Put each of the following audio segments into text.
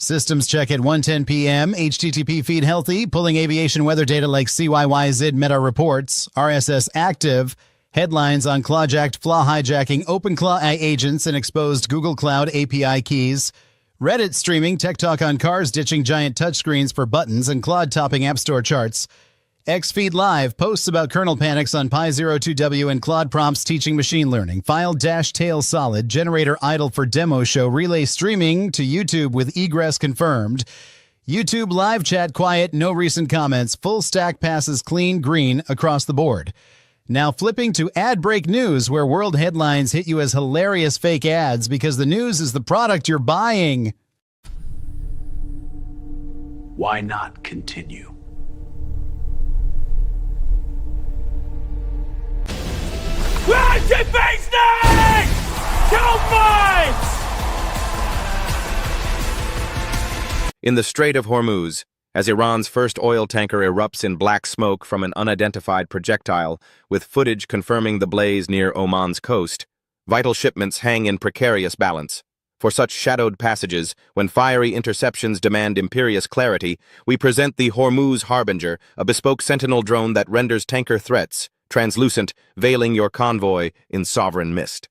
Systems check at 1:10 p.m. HTTP feed healthy. Pulling aviation weather data like CYYZ Meta reports. RSS active. Headlines on Clawjacked flaw hijacking OpenClaw agents and exposed Google Cloud API keys. Reddit streaming tech talk on cars ditching giant touchscreens for buttons and Claude topping App Store charts. Xfeed Live posts about kernel panics on Pi02W and Claude prompts teaching machine learning. File-tail solid. Generator idle for demo show. Relay streaming to YouTube with egress confirmed. YouTube live chat quiet. No recent comments. Full stack passes clean green across the board. Now flipping to ad break news, where world headlines hit you as hilarious fake ads because the news is the product you're buying. Why not continue? In the Strait of Hormuz, as Iran's first oil tanker erupts in black smoke from an unidentified projectile, with footage confirming the blaze near Oman's coast, vital shipments hang in precarious balance. For such shadowed passages, when fiery interceptions demand imperious clarity, we present the Hormuz Harbinger, a bespoke sentinel drone that renders tanker threats translucent, veiling your convoy in sovereign mist.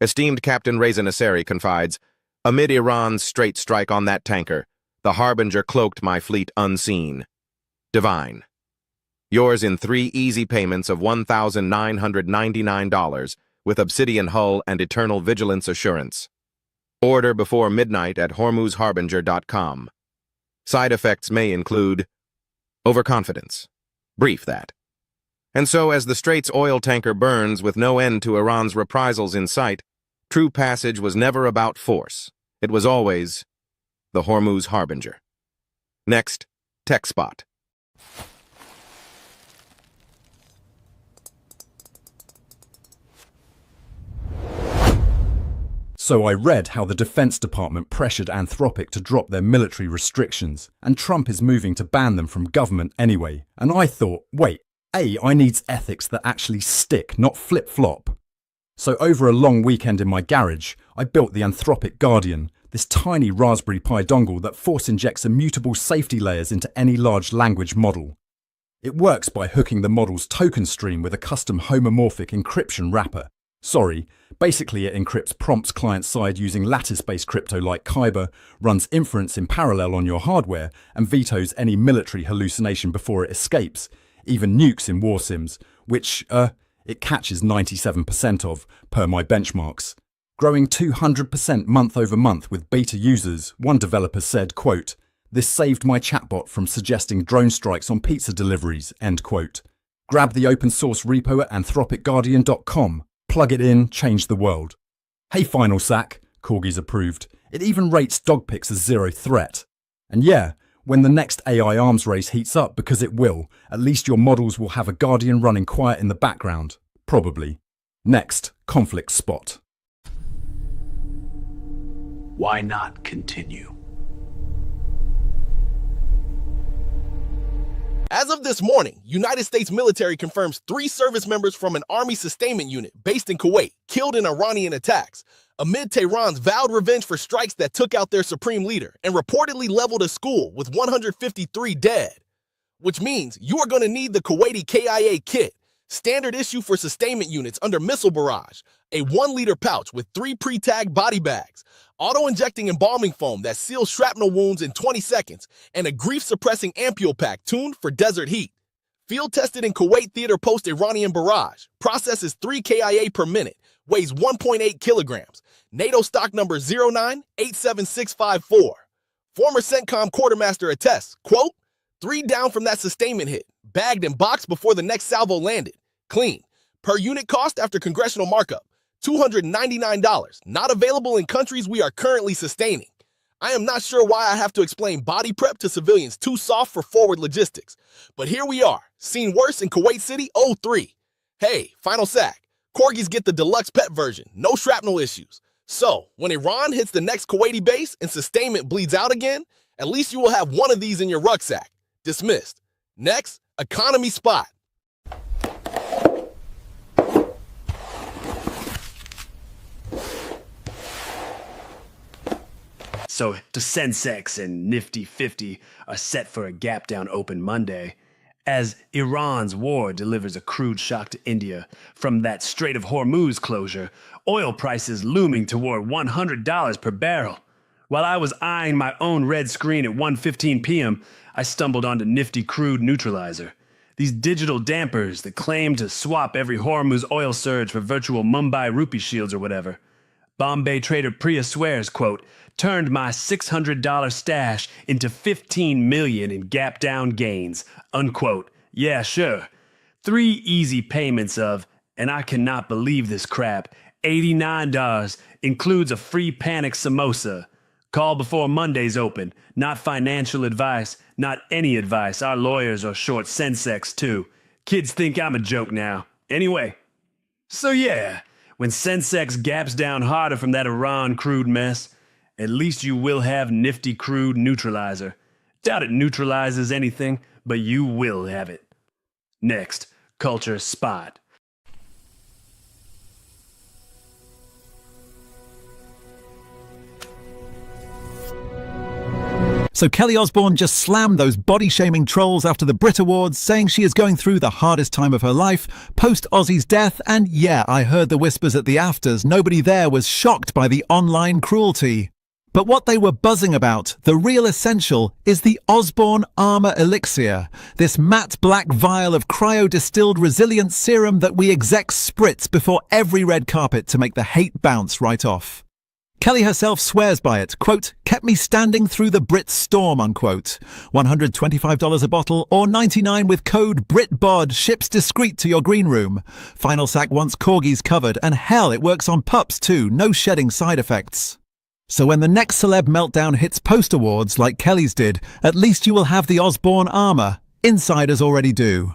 Esteemed Captain Reza Nasseri confides, amid Iran's straight strike on that tanker, the Harbinger cloaked my fleet unseen. Divine. Yours in 3 easy payments of $1,999 with Obsidian hull and eternal vigilance assurance. Order before midnight at hormuzharbinger.com. Side effects may include overconfidence. Brief that. And so, as the Strait's oil tanker burns with no end to Iran's reprisals in sight, true passage was never about force. It was always the Hormuz Harbinger. Next, TechSpot. So I read how the Defense Department pressured Anthropic to drop their military restrictions, and Trump is moving to ban them from government anyway. And I thought, wait, I needs ethics that actually stick, not flip-flop. So over a long weekend in my garage, I built the Anthropic Guardian, this tiny Raspberry Pi dongle that force injects immutable safety layers into any large language model. It works by hooking the model's token stream with a custom homomorphic encryption wrapper. Basically it encrypts prompts client-side using lattice-based crypto like Kyber, runs inference in parallel on your hardware, and vetoes any military hallucination before it escapes, even nukes in war sims, which, it catches 97% of, per my benchmarks. Growing 200% month over month with beta users, one developer said, quote, "This saved my chatbot from suggesting drone strikes on pizza deliveries," end quote. Grab the open source repo at anthropicguardian.com. Plug it in, change the world. Hey Final Sack, Corgi's approved. It even rates dog pics as zero threat. And yeah, when the next AI arms race heats up, because it will, at least your models will have a Guardian running quiet in the background. Probably. Next, conflict spot. Why not continue? As of this morning, United States military confirms 3 service members from an army sustainment unit based in Kuwait killed in Iranian attacks, amid Tehran's vowed revenge for strikes that took out their supreme leader and reportedly leveled a school with 153 dead. Which means you are going to need the Kuwaiti KIA kit, standard issue for sustainment units under missile barrage, a 1-liter pouch with 3 pre-tagged body bags, auto-injecting embalming foam that seals shrapnel wounds in 20 seconds, and a grief-suppressing ampule pack tuned for desert heat. Field-tested in Kuwait theater post-Iranian barrage, processes 3 KIA per minute, weighs 1.8 kilograms, NATO stock number 0987654. Former CENTCOM quartermaster attests, quote, 3 down from that sustainment hit, bagged and boxed before the next salvo landed. Clean. Per unit cost after congressional markup, $299, not available in countries we are currently sustaining. I am not sure why I have to explain body prep to civilians too soft for forward logistics. But here we are, seen worse in Kuwait City 03. Hey, Final Sack, Corgis get the deluxe pet version, no shrapnel issues. So, when Iran hits the next Kuwaiti base and sustainment bleeds out again, at least you will have one of these in your rucksack. Dismissed. Next, economy spot. So the Sensex and Nifty 50 are set for a gap down open Monday, as Iran's war delivers a crude shock to India from that Strait of Hormuz closure, oil prices looming toward $100 per barrel. While I was eyeing my own red screen at 1:15 p.m., I stumbled onto Nifty Crude Neutralizer. These digital dampers that claim to swap every Hormuz oil surge for virtual Mumbai rupee shields or whatever. Bombay trader Priya swears, quote, turned my $600 stash into $15 million in gap down gains, unquote. Yeah, sure. 3 easy payments of, and I cannot believe this crap, $89 includes a free panic samosa. Call before Monday's open. Not financial advice, not any advice. Our lawyers are short Sensex too. Kids think I'm a joke now. Anyway, so yeah, when Sensex gaps down harder from that Iran crude mess, at least you will have Nifty Crude Neutralizer. Doubt it neutralizes anything, but you will have it. Next, Culture Spot. So Kelly Osbourne just slammed those body-shaming trolls after the Brit Awards, saying she is going through the hardest time of her life, post-Ozzy's death, and yeah, I heard the whispers at the afters. Nobody there was shocked by the online cruelty. But what they were buzzing about, the real essential, is the Osbourne Armour Elixir, this matte black vial of cryo-distilled resilience serum that we execs spritz before every red carpet to make the hate bounce right off. Kelly herself swears by it, quote, kept me standing through the Brit storm, unquote. $125 a bottle or $99 with code BRITBOD, ships discreet to your green room. Final Sack wants corgis covered, and hell, it works on pups too, no shedding side effects. So when the next celeb meltdown hits post-awards like Kelly's did, at least you will have the Osbourne armour. Insiders already do.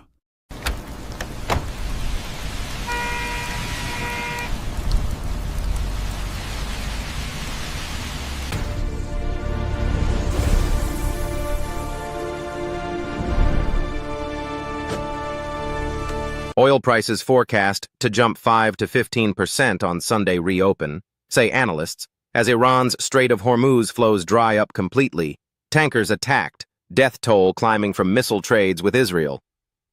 Oil prices forecast to jump 5 to 15% on Sunday reopen, say analysts, as Iran's Strait of Hormuz flows dry up completely, tankers attacked, death toll climbing from missile trades with Israel.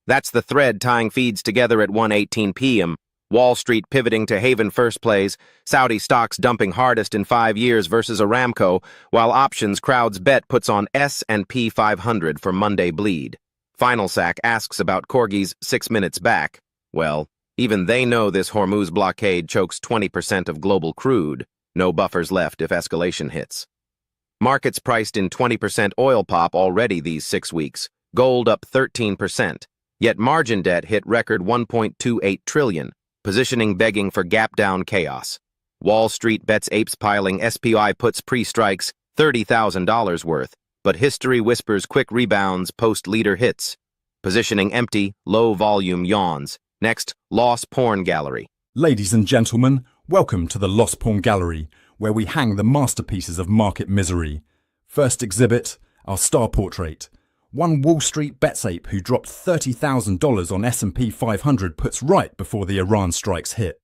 That's the thread tying feeds together at 1:18 p.m., Wall Street pivoting to haven first plays, Saudi stocks dumping hardest in 5 years versus Aramco, while options crowds bet puts on S&P 500 for Monday bleed. Final Sack asks about Corgi's 6 minutes back. Well, even they know this Hormuz blockade chokes 20% of global crude. No buffers left if escalation hits. Markets priced in 20% oil pop already these 6 weeks. Gold up 13%. Yet margin debt hit record $1.28 trillion, positioning begging for gap-down chaos. Wall Street bets apes piling SPY puts pre-strikes $30,000 worth, but history whispers quick rebounds post-leader hits. Positioning empty, low-volume yawns. Next, Lost Porn Gallery. Ladies and gentlemen, welcome to the Lost Porn Gallery, where we hang the masterpieces of market misery. First exhibit, our star portrait. One Wall Street bets ape who dropped $30,000 on S&P 500 puts right before the Iran strikes hit.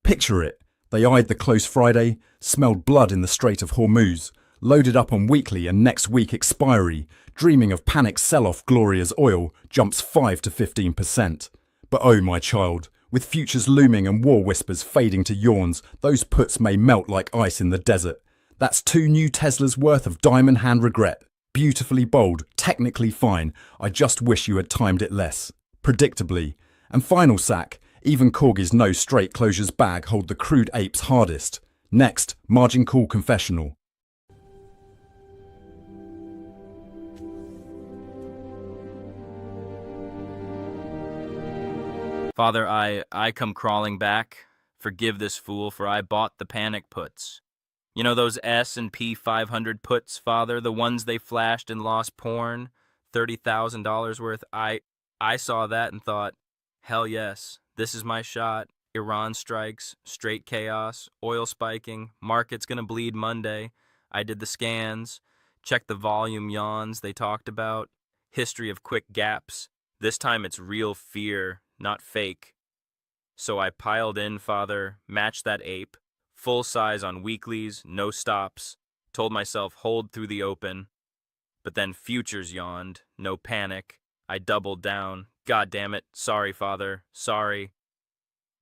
Picture it. They eyed the close Friday, smelled blood in the Strait of Hormuz, loaded up on weekly and next week expiry, dreaming of panic sell-off glory as oil jumps 5 to 15%. But oh my child, with futures looming and war whispers fading to yawns, those puts may melt like ice in the desert. That's 2 new Teslas worth of diamond hand regret. Beautifully bold, technically fine. I just wish you had timed it less. Predictably. And Final Sack, even Corgi's no straight closures bag hold the crude apes hardest. Next, margin call confessional. Father, I come crawling back. Forgive this fool, for I bought the panic puts. You know those S&P 500 puts, Father, the ones they flashed and lost porn? $30,000 worth. I saw that and thought, hell yes, this is my shot. Iran strikes, straight chaos, oil spiking, market's gonna bleed Monday. I did the scans, checked the volume yawns they talked about, history of quick gaps. This time it's real fear, not fake. So I piled in, Father, matched that ape, full size on weeklies, no stops. Told myself hold through the open. But then futures yawned. No panic. I doubled down. God damn it. Sorry, father. Sorry.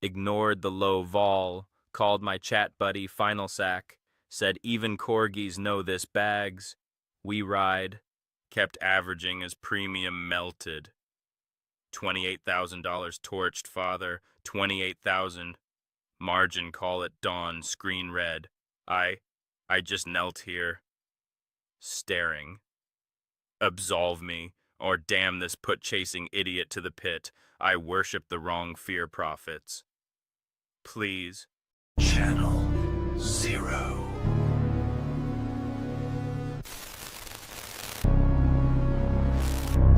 Ignored the low vol. Called my chat buddy Final Sack. Said even corgis know this bags. We ride. Kept averaging as premium melted. $28,000 torched, father. 28,000. Margin call at dawn, screen red. I just knelt here. Staring. Absolve me, or damn this put-chasing idiot to the pit. I worship the wrong fear prophets. Please. Channel 0.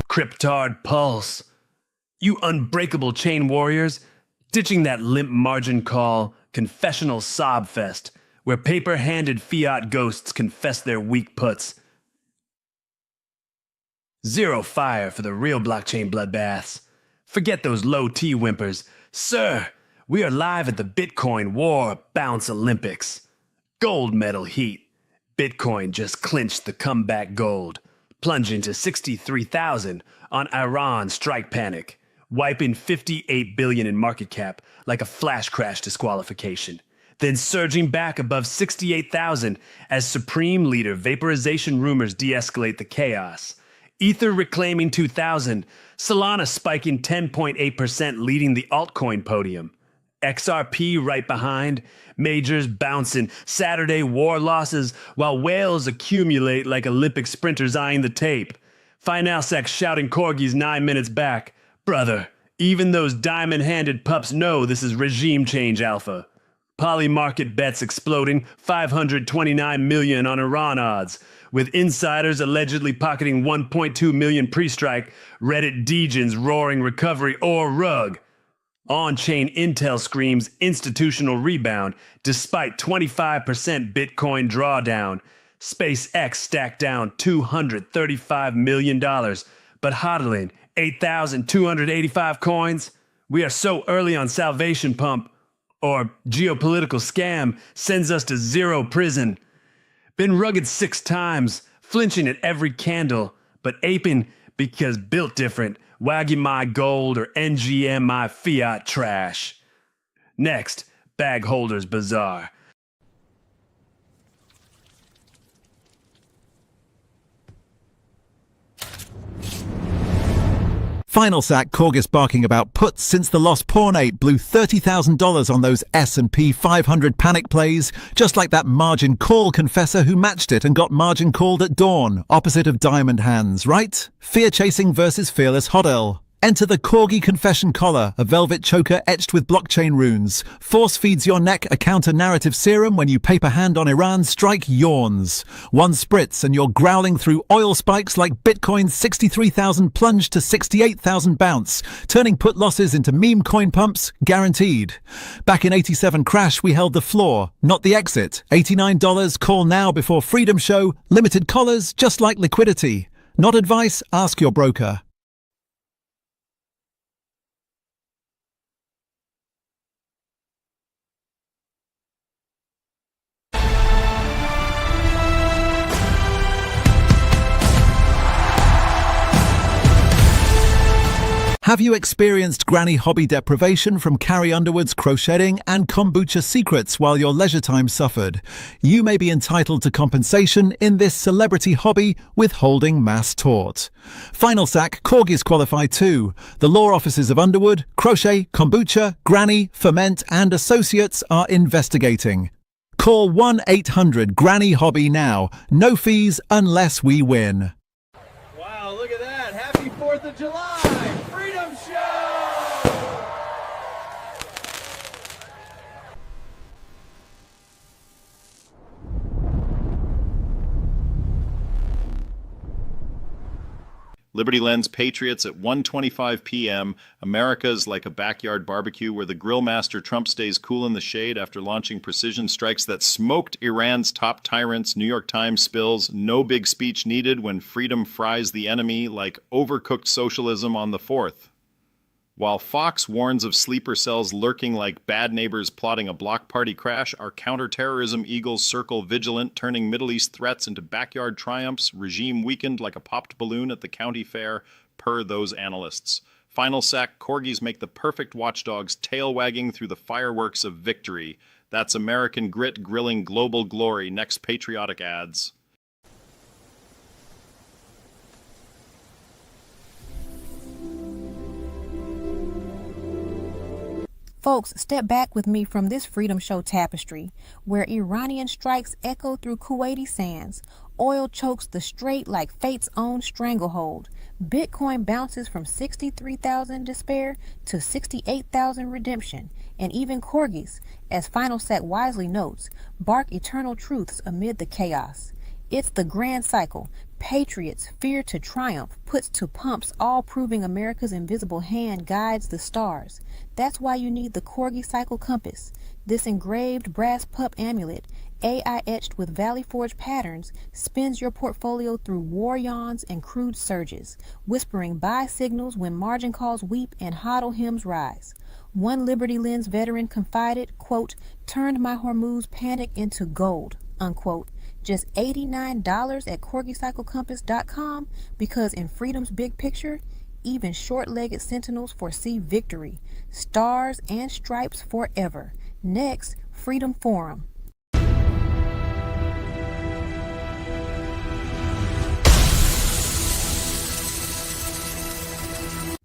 Cryptard Pulse. You unbreakable chain warriors, ditching that limp margin call, confessional sob fest, where paper-handed fiat ghosts confess their weak puts. Zero fire for the real blockchain bloodbaths. Forget those low T whimpers. Sir, we are live at the Bitcoin War Bounce Olympics. Gold medal heat. Bitcoin just clinched the comeback gold, plunging to 63,000 on Iran strike panic, wiping 58 billion in market cap like a flash crash disqualification, then surging back above 68,000 as Supreme Leader vaporization rumors de-escalate the chaos. Ether reclaiming 2,000, Solana spiking 10.8%, leading the altcoin podium. XRP right behind, majors bouncing, Saturday war losses, while whales accumulate like Olympic sprinters eyeing the tape. Finalsec shouting corgis 9 minutes back. Brother, even those diamond-handed pups know this is regime change alpha. Polymarket bets exploding, 529 million on Iran odds, with insiders allegedly pocketing 1.2 million pre-strike, Reddit degens roaring recovery or rug. On-chain intel screams institutional rebound despite 25% Bitcoin drawdown. SpaceX stacked down $235 million, but hodling 8,285 coins? We are so early on salvation pump, or geopolitical scam sends us to zero prison. Been rugged 6 times, flinching at every candle, but aping because built different, wagging my gold or NGM my fiat trash. Next, Bag Holders Bazaar. Final Sack Corgis barking about puts since the lost Pawn Ape blew $30,000 on those S&P 500 panic plays, just like that margin call confessor who matched it and got margin called at dawn, opposite of diamond hands, right? Fear chasing versus fearless hodl. Enter the Corgi Confession Collar, a velvet choker etched with blockchain runes. Force feeds your neck a counter-narrative serum when you paper hand on Iran strike yawns. One spritz and you're growling through oil spikes like Bitcoin's 63,000 plunge to 68,000 bounce, turning put losses into meme coin pumps, guaranteed. Back in 87 crash, we held the floor, not the exit. $89, call now before Freedom Show, limited collars, just like liquidity. Not advice, ask your broker. Have you experienced granny hobby deprivation from Carrie Underwood's crocheting and kombucha secrets while your leisure time suffered? You may be entitled to compensation in this celebrity hobby withholding mass tort. Final Sack Corgis qualify too. The law offices of Underwood, Crochet, Kombucha, Granny, Ferment and Associates are investigating. Call 1-800-GRANNY-HOBBY now. No fees unless we win. Wow, look at that. Happy 4th of July. Freedom Show! Liberty Lens Patriots at 1:25 p.m. America's like a backyard barbecue where the grill master Trump stays cool in the shade after launching precision strikes that smoked Iran's top tyrants. New York Times spills no big speech needed when freedom fries the enemy like overcooked socialism on the 4th. While Fox warns of sleeper cells lurking like bad neighbors plotting a block party crash, our counterterrorism eagles circle vigilant, turning Middle East threats into backyard triumphs, regime weakened like a popped balloon at the county fair, per those analysts. Final sec, corgis make the perfect watchdogs, tail wagging through the fireworks of victory. That's American grit grilling global glory. Next patriotic ads. Folks, step back with me from this Freedom Show tapestry, where Iranian strikes echo through Kuwaiti sands, oil chokes the strait like fate's own stranglehold, Bitcoin bounces from 63,000 despair to 68,000 redemption, and even corgis, as Final Sec wisely notes, bark eternal truths amid the chaos. It's the grand cycle. Patriots fear to triumph, puts to pumps, all proving America's invisible hand guides the stars. That's why you need the Corgi Cycle Compass. This engraved brass pup amulet, AI etched with Valley Forge patterns, spins your portfolio through war yawns and crude surges, whispering buy signals when margin calls weep and hodl hymns rise. One Liberty Lens veteran confided, quote, turned my Hormuz panic into gold, unquote. Just $89 at CorgiCycleCompass.com, because in freedom's big picture, even short-legged sentinels foresee victory. Stars and stripes forever. Next, Freedom Forum.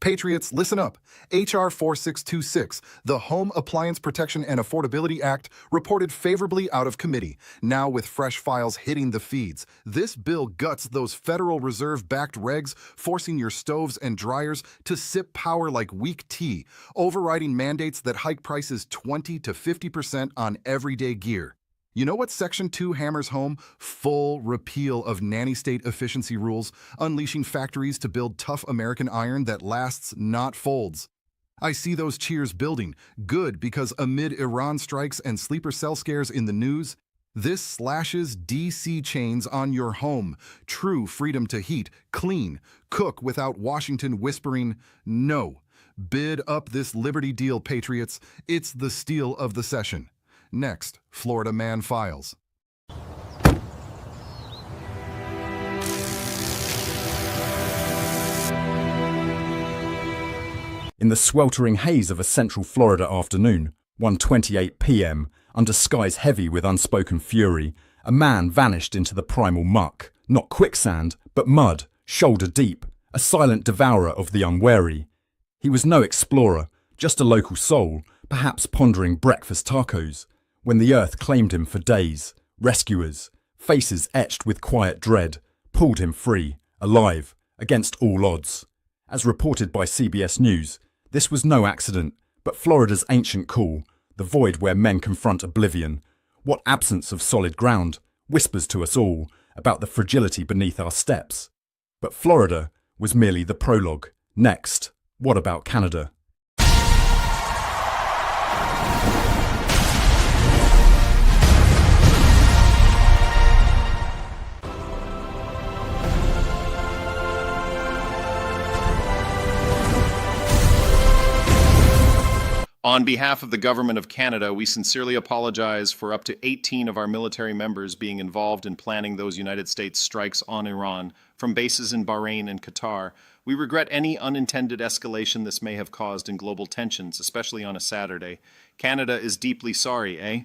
Patriots, listen up. H.R. 4626, the Home Appliance Protection and Affordability Act, reported favorably out of committee, now with fresh files hitting the feeds. This bill guts those Federal Reserve-backed regs, forcing your stoves and dryers to sip power like weak tea, overriding mandates that hike prices 20 to 50% on everyday gear. You know what Section 2 hammers home? Full repeal of nanny state efficiency rules, unleashing factories to build tough American iron that lasts, not folds. I see those cheers building. Good, because amid Iran strikes and sleeper cell scares in the news, this slashes DC chains on your home. True freedom to heat, clean, cook without Washington whispering, no. Bid up this Liberty deal, Patriots. It's the steal of the session. Next, Florida man files. In the sweltering haze of a central Florida afternoon, 1:28 p.m., under skies heavy with unspoken fury, a man vanished into the primal muck. Not quicksand, but mud, shoulder deep, a silent devourer of the unwary. He was no explorer, just a local soul, perhaps pondering breakfast tacos, when the earth claimed him for days. Rescuers, faces etched with quiet dread, pulled him free, alive, against all odds. As reported by CBS News, this was no accident, but Florida's ancient call, the void where men confront oblivion. What absence of solid ground whispers to us all about the fragility beneath our steps. But Florida was merely the prologue. Next, what about Canada? On behalf of the Government of Canada, we sincerely apologize for up to 18 of our military members being involved in planning those United States strikes on Iran from bases in Bahrain and Qatar. We regret any unintended escalation this may have caused in global tensions, especially on a Saturday. Canada is deeply sorry, eh?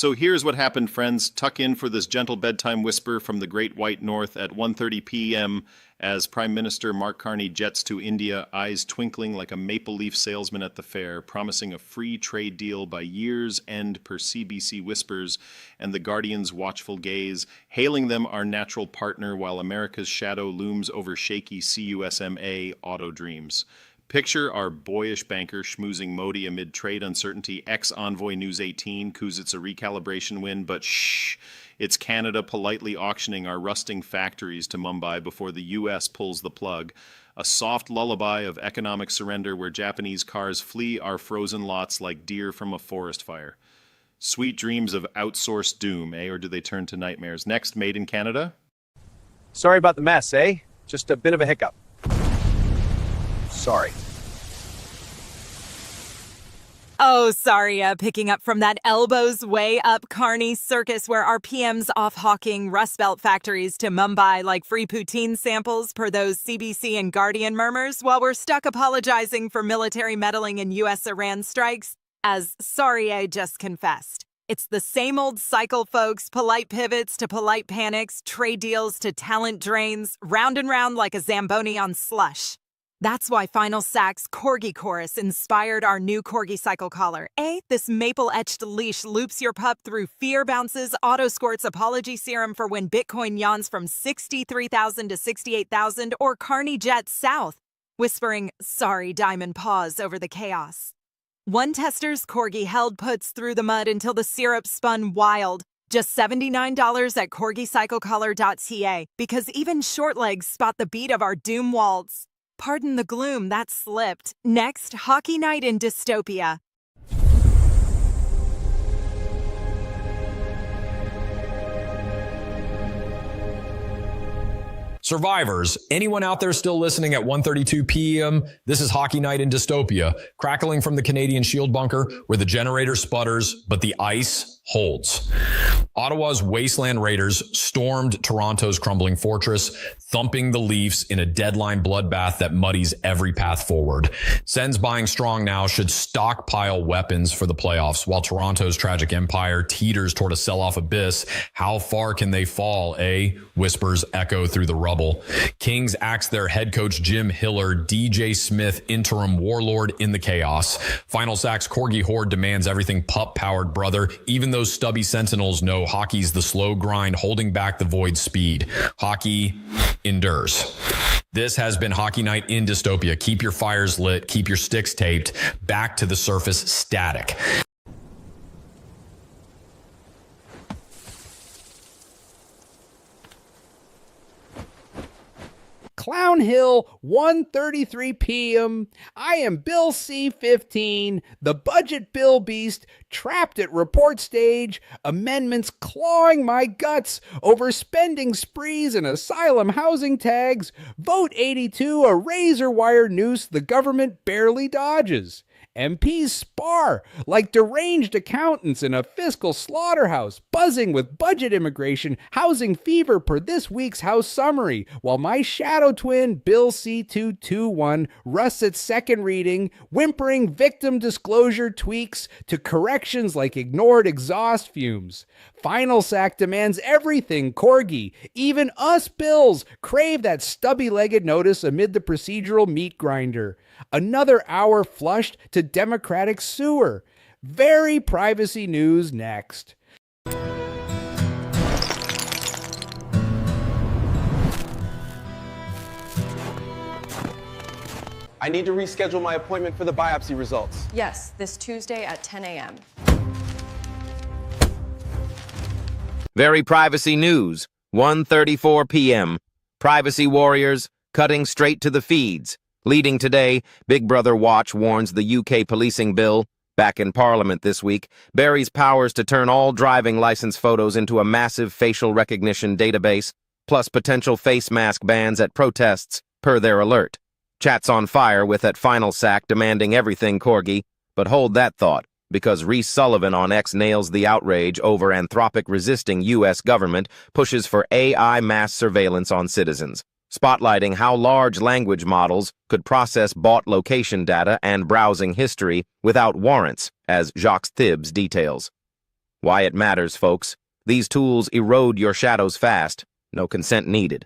So here's what happened, friends. Tuck in for this gentle bedtime whisper from the Great White North at 1:30 p.m. as Prime Minister Mark Carney jets to India, eyes twinkling like a maple leaf salesman at the fair, promising a free trade deal by year's end per CBC whispers and the Guardian's watchful gaze, hailing them our natural partner while America's shadow looms over shaky CUSMA auto dreams. Picture our boyish banker schmoozing Modi amid trade uncertainty. Ex-envoy News 18 coos it's a recalibration win, but shh, It's Canada politely auctioning our rusting factories to Mumbai before the US pulls the plug. A soft lullaby of economic surrender where Japanese cars flee our frozen lots like deer from a forest fire. Sweet dreams of outsourced doom, eh? Or do they turn to nightmares? Next, Made in Canada? Sorry about the mess, eh? Just a bit of a hiccup. Sorry. Oh, sorry, picking up from that elbows way up carny circus where our PM's off hawking Rust Belt factories to Mumbai like free poutine samples per those CBC and Guardian murmurs while we're stuck apologizing for military meddling in US-Iran strikes. As sorry, I just confessed. It's the same old cycle, folks. Polite pivots to polite panics, trade deals to talent drains, round and round like a Zamboni on slush. That's why Final Sack's Corgi Chorus inspired our new Corgi Cycle Collar. This maple-etched leash loops your pup through fear bounces, auto-squirts apology serum for when Bitcoin yawns from 63,000 to 68,000, or Carney jets south, whispering, sorry, diamond paws over the chaos. One tester's Corgi held puts through the mud until the syrup spun wild. Just $79 at corgicyclecollar.ca, because even short legs spot the beat of our doom waltz. Pardon the gloom, that slipped. Next, Hockey Night in Dystopia. Survivors, anyone out there still listening at 1:32 p.m., this is Hockey Night in Dystopia, crackling from the Canadian Shield bunker where the generator sputters, but the ice holds. Ottawa's Wasteland Raiders stormed Toronto's crumbling fortress, thumping the Leafs in a deadline bloodbath that muddies every path forward. Sens buying strong now should stockpile weapons for the playoffs, while Toronto's tragic empire teeters toward a sell-off abyss. How far can they fall, eh? Whispers echo through the rubble. Kings axe their head coach Jim Hiller, DJ Smith, interim warlord in the chaos. Final Sack's Corgi Horde demands everything pup-powered, brother. Even those stubby sentinels know hockey's the slow grind holding back the void's speed. Hockey endures. This has been Hockey Night in Dystopia. Keep your fires lit, keep your sticks taped, back to the surface static. Clown Hill, 1:33 p.m. I am Bill C-15, the budget bill beast, trapped at report stage, amendments clawing my guts over spending sprees and asylum housing tags, vote 82, a razor wire noose the government barely dodges. MPs spar like deranged accountants in a fiscal slaughterhouse, buzzing with budget immigration, housing fever per this week's House summary, while my shadow twin, Bill C-221, rusts at second reading, whimpering victim disclosure tweaks to corrections like ignored exhaust fumes. Final Sack demands everything Corgi, even us Bills, crave that stubby-legged notice amid the procedural meat grinder. Another hour flushed to Democratic sewer. Very privacy news next. I need to reschedule my appointment for the biopsy results. Yes, this Tuesday at 10 a.m. Very privacy news, 1:34 p.m. Privacy warriors cutting straight to the feeds. Leading today, Big Brother Watch warns the UK policing bill, back in Parliament this week, buries powers to turn all driving license photos into a massive facial recognition database, plus potential face mask bans at protests, per their alert. Chat's on fire with at Final Sack demanding everything Corgi, but hold that thought, because Reese Sullivan on X nails the outrage over Anthropic resisting U.S. government pushes for AI mass surveillance on citizens, spotlighting how large language models could process bought location data and browsing history without warrants, as Jacques Thibs details. Why it matters, folks. These tools erode your shadows fast, no consent needed.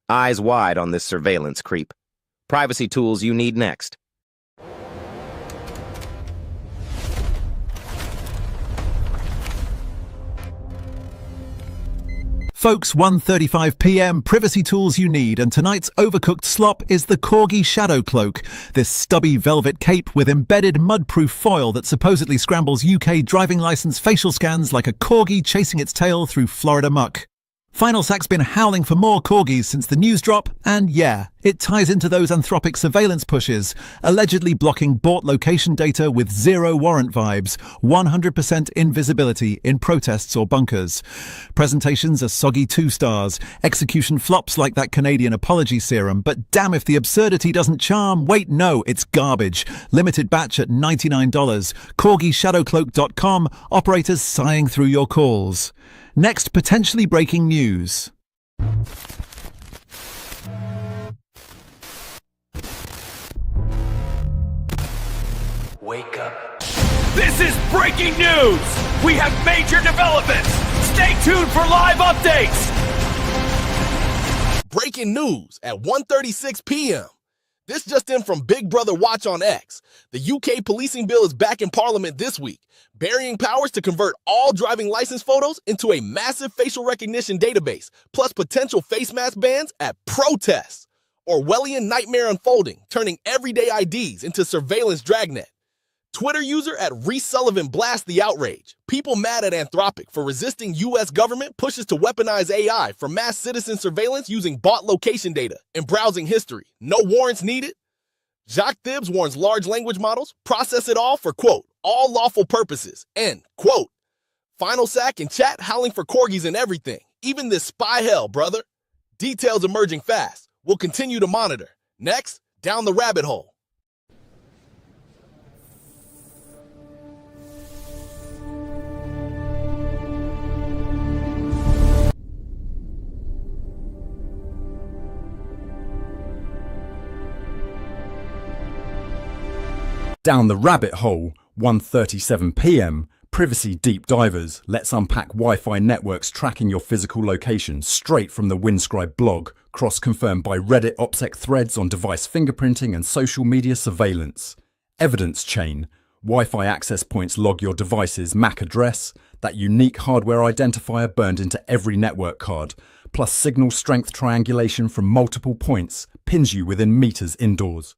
Eyes wide on this surveillance creep. Privacy tools you need next. Folks, 1:35 p.m, privacy tools you need, and tonight's overcooked slop is the Corgi Shadow Cloak. This stubby velvet cape with embedded mud-proof foil that supposedly scrambles UK driving license facial scans like a corgi chasing its tail through Florida muck. Final Sac's been howling for more corgis since the news drop, and yeah, it ties into those Anthropic surveillance pushes, allegedly blocking bought location data with zero warrant vibes, 100% invisibility in protests or bunkers. Presentations are soggy 2 stars, execution flops like that Canadian apology serum, but damn if the absurdity doesn't charm. Wait, no, it's garbage. Limited batch at $99. CorgiShadowCloak.com, operators sighing through your calls. Next, potentially breaking news. Wake up. This is breaking news! We have major developments! Stay tuned for live updates! Breaking news at 1:36 p.m. This just in from Big Brother Watch on X. The UK policing bill is back in Parliament this week, burying powers to convert all driving license photos into a massive facial recognition database, plus potential face mask bans at protests. Orwellian nightmare unfolding, turning everyday IDs into surveillance dragnet. Twitter user at Reese Sullivan blast the outrage. People mad at Anthropic for resisting U.S. government pushes to weaponize AI for mass citizen surveillance using bought location data and browsing history. No warrants needed. Jacques Thibs warns large language models process it all for, quote, all lawful purposes, end, quote. Final Sac and chat howling for corgis and everything, even this spy hell, brother. Details emerging fast. We'll continue to monitor. Next, down the rabbit hole. Down the rabbit hole, 1:37 p.m, Privacy Deep Divers lets unpack Wi-Fi networks tracking your physical location straight from the Windscribe blog, cross-confirmed by Reddit OPSEC threads on device fingerprinting and social media surveillance. Evidence chain, Wi-Fi access points log your device's MAC address, that unique hardware identifier burned into every network card, plus signal strength triangulation from multiple points, pins you within meters indoors.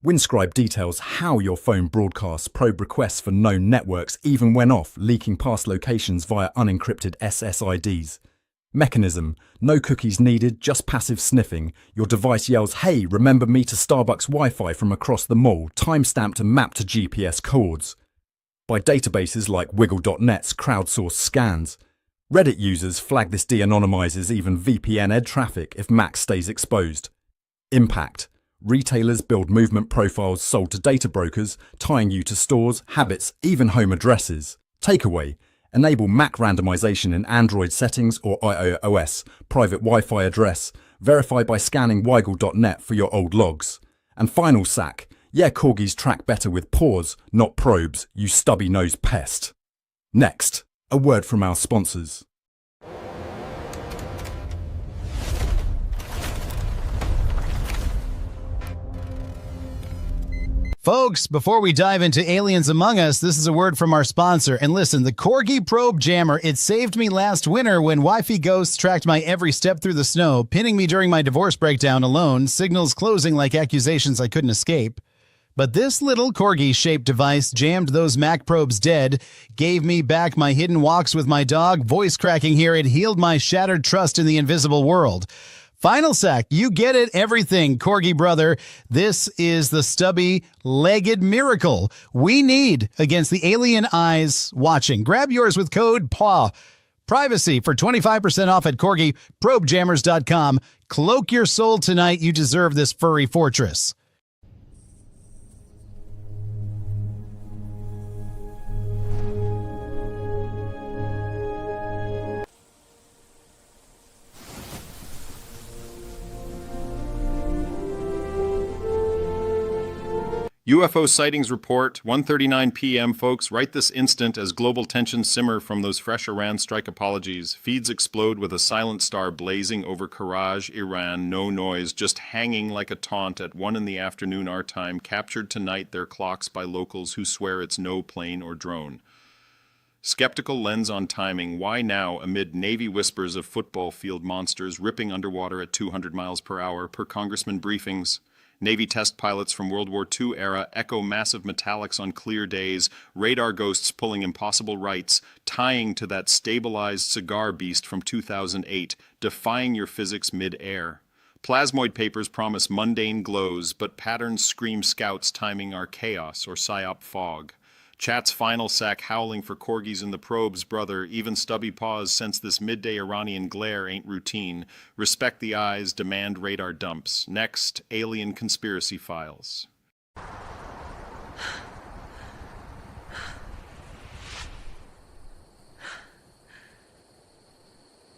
Windscribe details how your phone broadcasts probe requests for known networks even when off, leaking past locations via unencrypted SSIDs. Mechanism, no cookies needed, just passive sniffing. Your device yells, hey, remember me to Starbucks Wi-Fi from across the mall, timestamped and mapped to GPS codes. By databases like Wiggle.net's crowdsourced scans. Reddit users flag this de-anonymizes even VPN-ed traffic if MAC stays exposed. Impact. Retailers build movement profiles sold to data brokers, tying you to stores, habits, even home addresses. Takeaway. Enable MAC randomization in Android settings or iOS, private Wi-Fi address, verify by scanning Wiggle.net for your old logs. And Final Sac. Yeah, corgis track better with paws, not probes, you stubby-nosed pest. Next, a word from our sponsors. Folks, before we dive into Aliens Among Us, this is a word from our sponsor. And listen, the Corgi Probe Jammer, it saved me last winter when Wi-Fi ghosts tracked my every step through the snow, pinning me during my divorce breakdown alone, signals closing like accusations I couldn't escape. But this little Corgi-shaped device jammed those Mac probes dead, gave me back my hidden walks with my dog, voice cracking here, it healed my shattered trust in the invisible world. Final Sac, you get it, everything, Corgi brother. This is the stubby-legged miracle we need against the alien eyes watching. Grab yours with code PAW. Privacy for 25% off at CorgiProbeJammers.com. Cloak your soul tonight. You deserve this furry fortress. UFO sightings report, 1:39 p.m. Folks, right this instant as global tensions simmer from those fresh Iran strike apologies. Feeds explode with a silent star blazing over Karaj, Iran. No noise, just hanging like a taunt at 1 in the afternoon our time. Captured tonight their clocks by locals who swear it's no plane or drone. Skeptical lens on timing. Why now amid Navy whispers of football field monsters ripping underwater at 200 miles per hour per Congressman briefings? Navy test pilots from World War II era echo massive metallics on clear days, radar ghosts pulling impossible rights, tying to that stabilized cigar beast from 2008, defying your physics mid-air. Plasmoid papers promise mundane glows, but patterns scream scouts timing our chaos or psyop fog. Chat's final sack howling for corgis in the probes, brother. Even stubby paws sense this midday Iranian glare ain't routine. Respect the eyes, demand radar dumps. Next, alien conspiracy files.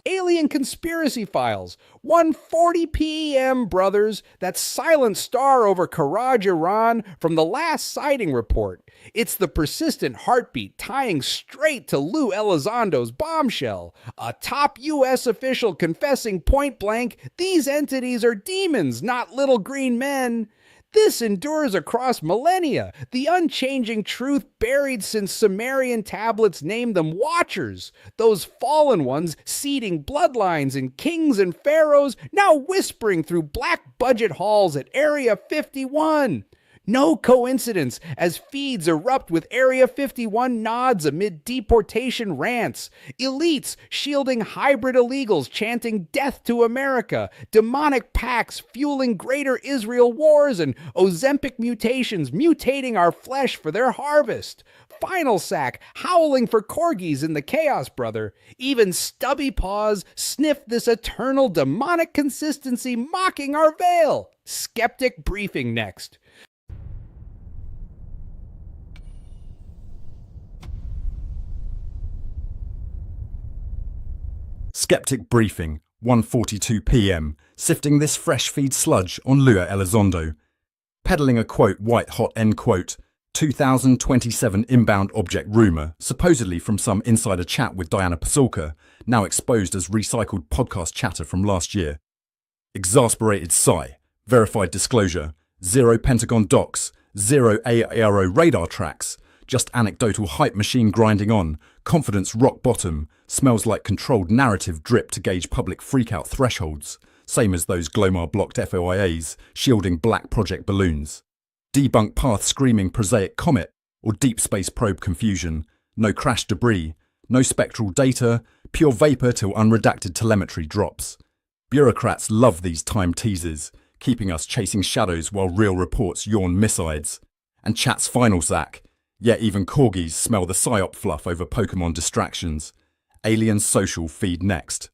Alien Conspiracy Files, 1:40 p.m., brothers. That silent star over Karaj, Iran from the last sighting report. It's the persistent heartbeat tying straight to Lou Elizondo's bombshell. A top U.S. official confessing point blank, these entities are demons, not little green men. This endures across millennia, the unchanging truth buried since Sumerian tablets named them Watchers, those fallen ones seeding bloodlines in kings and pharaohs, now whispering through black budget halls at Area 51. No coincidence as feeds erupt with Area 51 nods amid deportation rants. Elites shielding hybrid illegals chanting death to America. Demonic packs fueling greater Israel wars and Ozempic mutations mutating our flesh for their harvest. Final sack howling for corgis in the chaos, brother. Even stubby paws sniff this eternal demonic consistency mocking our veil. Skeptic briefing next. Skeptic briefing, 1:42 p.m, sifting this fresh feed sludge on Lua Elizondo. Peddling a quote white hot end quote, 2027 inbound object rumour, supposedly from some insider chat with Diana Pasulka, now exposed as recycled podcast chatter from last year. Exasperated sigh, verified disclosure, 0 Pentagon docs, 0 AARO radar tracks, just anecdotal hype machine grinding on, confidence rock bottom, smells like controlled narrative drip to gauge public freakout thresholds, same as those Glomar blocked FOIAs shielding black project balloons. Debunk path screaming prosaic comet or deep space probe confusion, no crash debris, no spectral data, pure vapor till unredacted telemetry drops. Bureaucrats love these time teasers, keeping us chasing shadows while real reports yawn missides. And chat's final sack. Yet even corgis smell the psyop fluff over Pokemon distractions. Alien social feed next.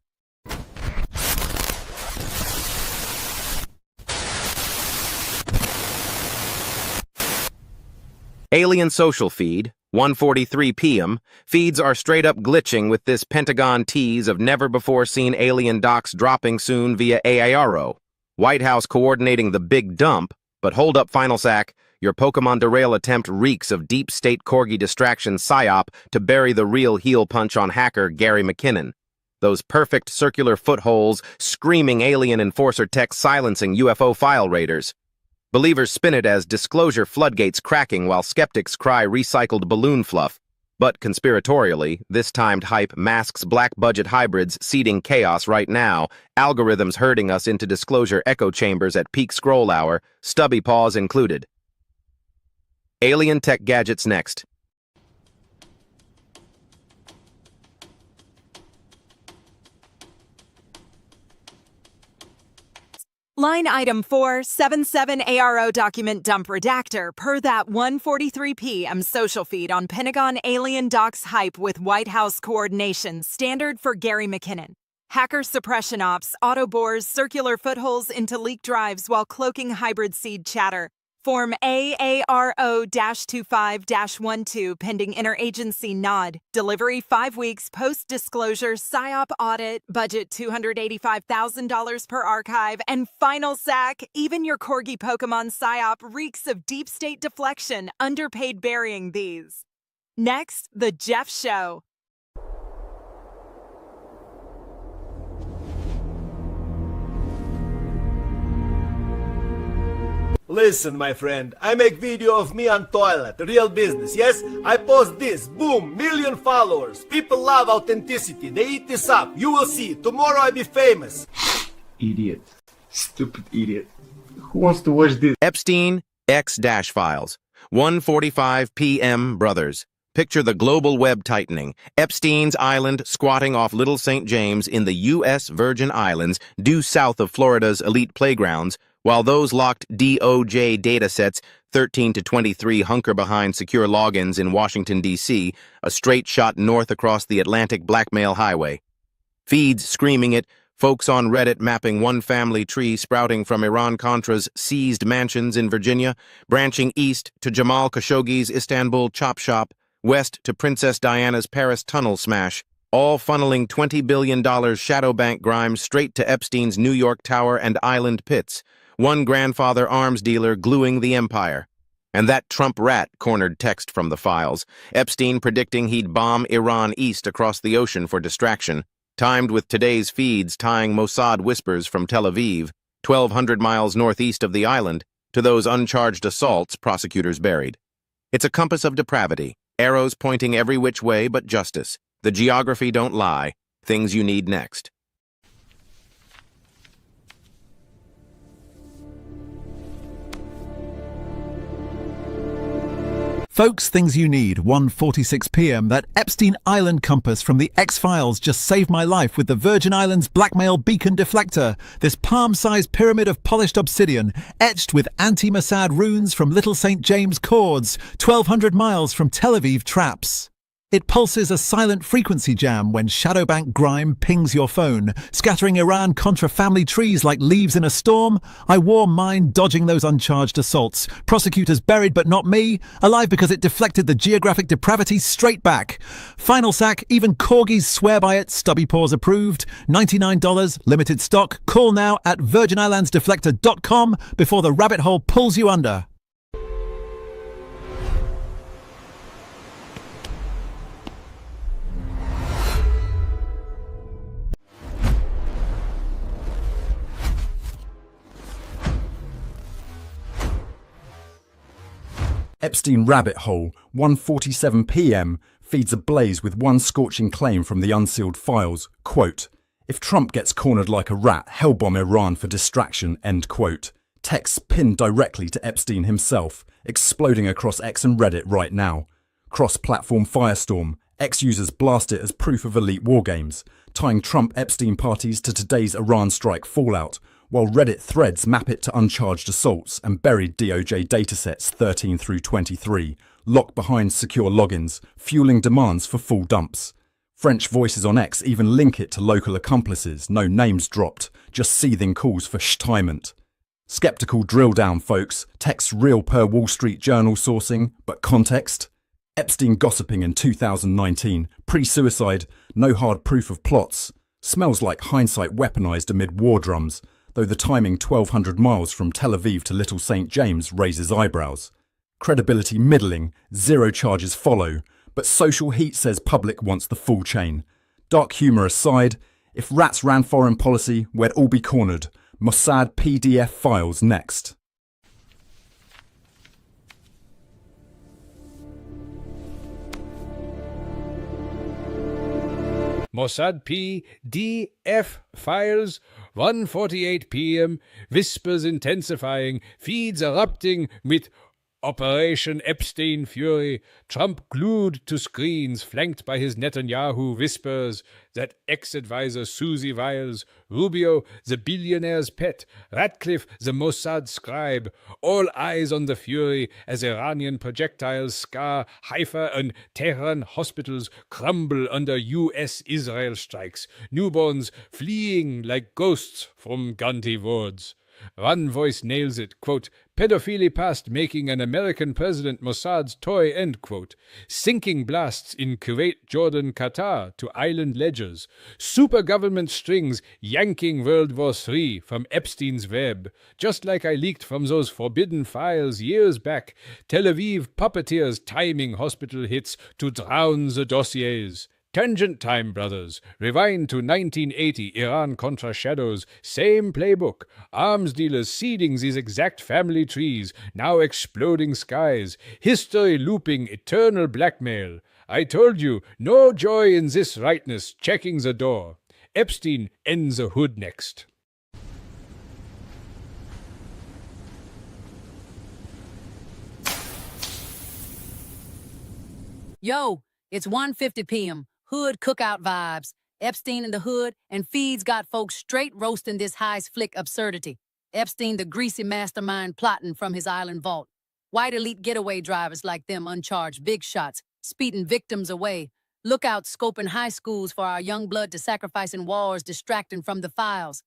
Alien social feed, 1:43 p.m. Feeds are straight up glitching with this Pentagon tease of never-before-seen alien docs dropping soon via AARO. White House coordinating the big dump, but hold up final sack. Your Pokemon derail attempt reeks of deep state corgi distraction psyop to bury the real heel punch on hacker Gary McKinnon. Those perfect circular footholes, screaming alien enforcer tech silencing UFO file raiders. Believers spin it as disclosure floodgates cracking while skeptics cry recycled balloon fluff. But conspiratorially, this timed hype masks black budget hybrids seeding chaos right now, algorithms herding us into disclosure echo chambers at peak scroll hour, stubby paws included. Alien tech gadgets next. Line item 477 ARO document dump redactor per that 1:43 p.m. social feed on Pentagon alien docs hype with White House coordination standard for Gary McKinnon. Hacker suppression ops, auto bores, circular footholes into leaked drives while cloaking hybrid seed chatter. Form AARO-25-12 pending interagency nod. Delivery 5 weeks post-disclosure PSYOP audit. Budget $285,000 per archive. And final sack, even your corgi Pokemon PSYOP reeks of deep state deflection. Underpaid burying these. Next, The Jeff Show. Listen, my friend, I make video of me on toilet, real business, yes? I post this, boom, million followers. People love authenticity, they eat this up. You will see, tomorrow I be famous. Idiot. Stupid idiot. Who wants to watch this? Epstein, X-Files. 1:45 p.m. Brothers. Picture the global web tightening. Epstein's Island squatting off Little St. James in the U.S. Virgin Islands, due south of Florida's elite playgrounds, while those locked DOJ datasets 13 to 23 hunker behind secure logins in Washington, D.C., a straight shot north across the Atlantic blackmail highway. Feeds screaming it, folks on Reddit mapping one family tree sprouting from Iran-Contra's seized mansions in Virginia, branching east to Jamal Khashoggi's Istanbul chop shop, west to Princess Diana's Paris tunnel smash, all funneling $20 billion shadow bank grime straight to Epstein's New York Tower and Island pits, one grandfather arms dealer gluing the empire. And that Trump rat cornered text from the files, Epstein predicting he'd bomb Iran east across the ocean for distraction, timed with today's feeds tying Mossad whispers from Tel Aviv, 1,200 miles northeast of the island, to those uncharged assaults prosecutors buried. It's a compass of depravity, arrows pointing every which way but justice. The geography don't lie. Things you need next. Folks, things you need, 1:46 p.m. That Epstein Island compass from the X-Files just saved my life with the Virgin Islands blackmail beacon deflector. This palm-sized pyramid of polished obsidian, etched with anti-Mossad runes from Little St. James cords, 1,200 miles from Tel Aviv traps. It pulses a silent frequency jam when Shadowbank grime pings your phone, scattering Iran-Contra family trees like leaves in a storm. I wore mine dodging those uncharged assaults. Prosecutors buried but not me, alive because it deflected the geographic depravity straight back. Final sack, even corgis swear by it, stubby paws approved. $99, limited stock. Call now at virginislandsdeflector.com before the rabbit hole pulls you under. Epstein Rabbit Hole, 1:47 p.m, feeds ablaze with one scorching claim from the unsealed files. Quote, if Trump gets cornered like a rat, hellbomb Iran for distraction, end quote. Texts pinned directly to Epstein himself, exploding across X and Reddit right now. Cross-platform firestorm, X users blast it as proof of elite wargames, tying Trump-Epstein parties to today's Iran strike fallout, while Reddit threads map it to uncharged assaults and buried DOJ datasets 13 through 23, locked behind secure logins, fueling demands for full dumps. French voices on X even link it to local accomplices, no names dropped, just seething calls for shtimement. Skeptical drill down, folks, text real per Wall Street Journal sourcing, but context? Epstein gossiping in 2019, pre-suicide, no hard proof of plots. Smells like hindsight weaponized amid war drums, though the timing 1,200 miles from Tel Aviv to Little St. James raises eyebrows. Credibility middling, zero charges follow, but social heat says public wants the full chain. Dark humour aside, if rats ran foreign policy, we'd all be cornered. Mossad PDF files next. Mossad PDF files, 1:48 p.m, whispers intensifying, feeds erupting with Operation Epstein Fury, Trump glued to screens, flanked by his Netanyahu whispers, that ex-advisor Susie Wiles, Rubio, the billionaire's pet, Ratcliffe, the Mossad scribe, all eyes on the fury as Iranian projectiles scar Haifa and Tehran hospitals crumble under U.S.-Israel strikes, newborns fleeing like ghosts from Gandhi wards. One voice nails it, quote, pedophilia past making an American president Mossad's toy, end quote. Sinking blasts in Kuwait, Jordan, Qatar to island ledgers. Super government strings yanking World War III from Epstein's web. Just like I leaked from those forbidden files years back, Tel Aviv puppeteers timing hospital hits to drown the dossiers. Tangent time, brothers. Rewind to 1980, Iran-Contra shadows. Same playbook. Arms dealers seeding these exact family trees. Now exploding skies. History looping eternal blackmail. I told you, no joy in this rightness. Checking the door. Epstein ends the hood next. Yo, it's 1:50 p.m. Hood cookout vibes. Epstein in the hood, and Feeds got folks straight roasting this heist flick absurdity. Epstein, the greasy mastermind plotting from his island vault. White elite getaway drivers like them uncharged big shots, speeding victims away. Lookouts scoping high schools for our young blood to sacrifice in wars, distracting from the files.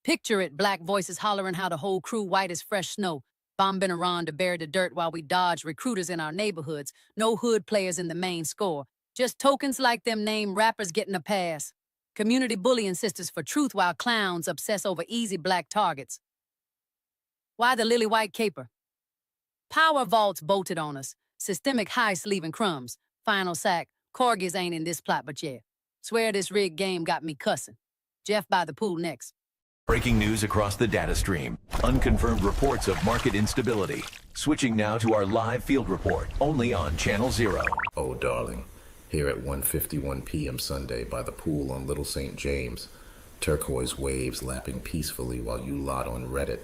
Picture it, black voices hollering how the whole crew white as fresh snow. Bombing Iran to bury the dirt while we dodge recruiters in our neighborhoods. No hood players in the main score. Just tokens like them named rappers getting a pass. Community bullying sisters for truth while clowns obsess over easy black targets. Why the lily white caper? Power vaults bolted on us. Systemic heist leaving crumbs. Final sack. Corgis ain't in this plot but yeah. Swear this rigged game got me cussing. Jeff by the pool next. Breaking news across the data stream. Unconfirmed reports of market instability. Switching now to our live field report, only on Channel Zero. Oh, darling. Here at 1:51 p.m. Sunday by the pool on Little St. James. Turquoise waves lapping peacefully while you lot on Reddit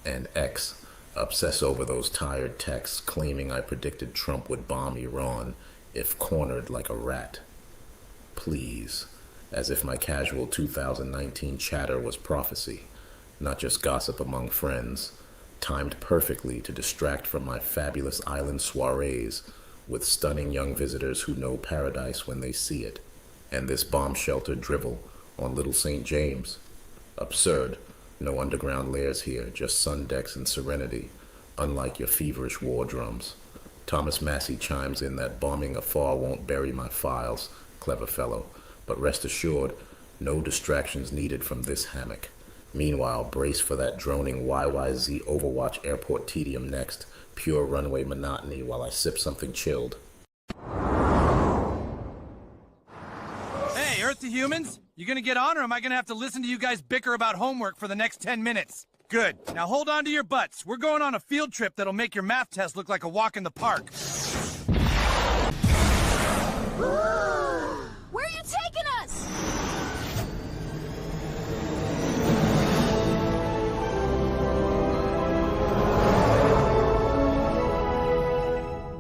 and X obsess over those tired texts claiming I predicted Trump would bomb Iran if cornered like a rat. Please. As if my casual 2019 chatter was prophecy, not just gossip among friends, timed perfectly to distract from my fabulous island soirees with stunning young visitors who know paradise when they see it, and this bomb-sheltered drivel on Little St. James. Absurd. No underground layers here, just sun decks and serenity, unlike your feverish war drums. Thomas Massey chimes in that bombing afar won't bury my files, clever fellow. But rest assured, no distractions needed from this hammock. Meanwhile, brace for that droning YYZ Overwatch airport tedium next. Pure runway monotony while I sip something chilled. Hey, Earth to humans? You gonna get on, or am I gonna have to listen to you guys bicker about homework for the next 10 minutes? Good. Now hold on to your butts. We're going on a field trip that'll make your math test look like a walk in the park. Where are you taking us?